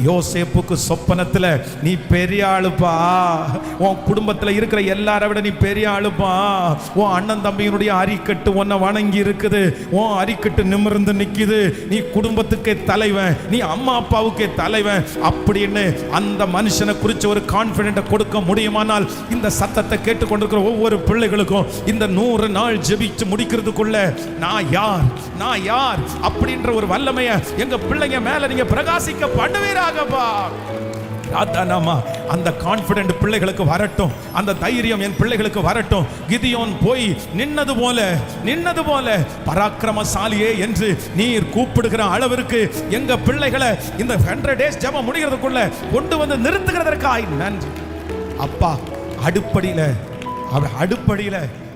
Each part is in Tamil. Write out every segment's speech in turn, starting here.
யோசேப்புக்கு சொப்பனத்தில் நீ பெரிய ஆளுப்பா, உன் குடும்பத்தில் இருக்கிற எல்லாரை விட நீ பெரிய ஆளுப்பா, உன் அண்ணன் தம்பியினுடைய அரிக்கட்டு உன்னை வணங்கி இருக்குது, உன் அரிக்கட்டு நிமிர்ந்து நிற்கிது, நீ குடும்பத்துக்கே தலைவன், நீ அம்மா அப்பாவுக்கே தலைவன் அப்படின்னு அந்த மனுஷனை குறித்து ஒரு கான்ஃபிடென்ட்டை கொடுக்க முடியுமானால் இந்த சத்தத்தை கேட்டுக்கொண்டிருக்கிற ஒவ்வொரு பிள்ளைகளுக்கும் இந்த 100 நாள் ஜெபிச்சு முடிக்கிறதுக்குள்ள நான் யார் அப்படின்ற ஒரு வல்லமையை எங்க பிள்ளைங்க மேல நீங்க பிரகாசிக்க பண்ணுவீராகப்பா. அந்த கான்ஃபிடென்ட் பிள்ளைகளுக்கு வரட்டும், அந்த தைரியம் என் பிள்ளைகளுக்கு வரட்டும். கிதியோன் போய் நின்னது போல பராக்கிரமசாலியே என்று நீர் கூப்பிடுகிற அளவிற்கு எங்க பிள்ளைகளை இந்த 100 days ஜெபம் முடிகிறதுக்குள்ள கொண்டு வந்து நிறுத்துகிறதற்காய் நன்றி அப்பா. அடுப்படியில்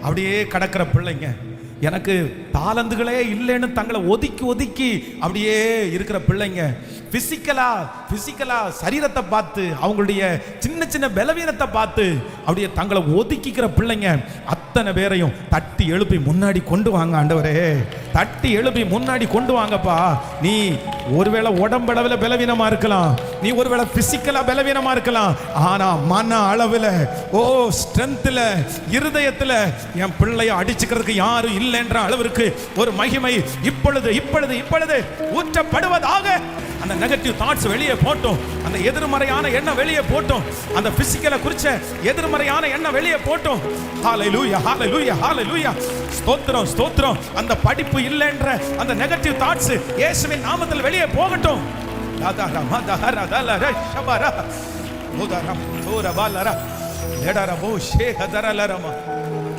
அப்படியே கடக்கிற பிள்ளைங்க, எனக்கு தாளந்துகளே இல்லைன்னு தங்களை ஒதுக்கி அப்படியே இருக்கிற பிள்ளைங்க, பிசிக்கலா சரீரத்தை பார்த்து அவங்களுடைய சின்ன பலவீனத்தை பார்த்து அப்படியே தங்களை ஒதுக்கிக்கிற பிள்ளைங்க அத்தனை பேரையும் தட்டி எழுப்பி முன்னாடி கொண்டு வாங்க ஆண்டவரே, தட்டி எழுப்பி முன்னாடி கொண்டு வாங்கப்பா. நீ ஒருவேளை உடம்பளவில் பலவீனமா இருக்கலாம், நீ ஒருவேளை பிசிக்கலா பலவீனமா இருக்கலாம், ஆனா மன அளவில் ஸ்ட்ரென்த்ல இருதயத்தில் என் பிள்ளைய அடிச்சுக்கிறதுக்கு யாரும் இல்லைன்ற அளவிற்கு ஒரு மகிமை இப்பொழுது ஊற்றப்படுவதாக. அந்த நெகட்டிவ் தாட்ஸ் வெளியே போட்டோம், அந்த எதிர்மறையான எண்ணம் வெளியே போட்டோம், அந்த பிசிக்கலை குறிச்ச எதிர்மறையான எண்ணம் வெளியே போட்டோம். ஹalleluya ஹalleluya ஹalleluya, ஸ்தோத்திரம். அந்த படிப்பு இல்லைன்ற அந்த நெகட்டிவ் தாட்ஸ் இயேசுவின் நாமத்தில் வெளியே போகட்டும்.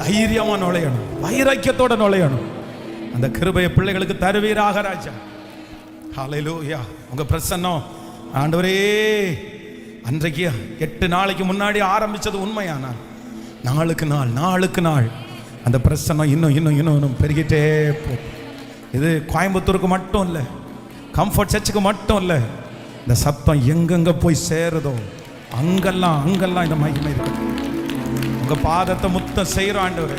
தைரியமா நுழையணும், வைராக்கியத்தோட நுழையணும். அந்த கிருபையை பிள்ளைகளுக்கு தருவீராக ராஜா. ஹalleluya. உங்க பிரசன்னம் ஆண்டவரே, அன்றைக்கு 8 நாளைக்கு முன்னாடி ஆரம்பிச்சது உண்மையானால் நாளுக்கு நாள் அந்த பிரசன்னம் இன்னும் பெருகிட்டே போ. இது கோயம்புத்தூருக்கு மட்டும் இல்லை, கம்ஃபர்ட் சர்ச்சுக்கு மட்டும் இல்லை, இந்த சத்தம் எங்கெங்க போய் சேருதோ அங்கெல்லாம் இந்த மகிமை இருக்கு. உங்க பாதத்தை முத்தம் செய்கிற ஆண்டவரே,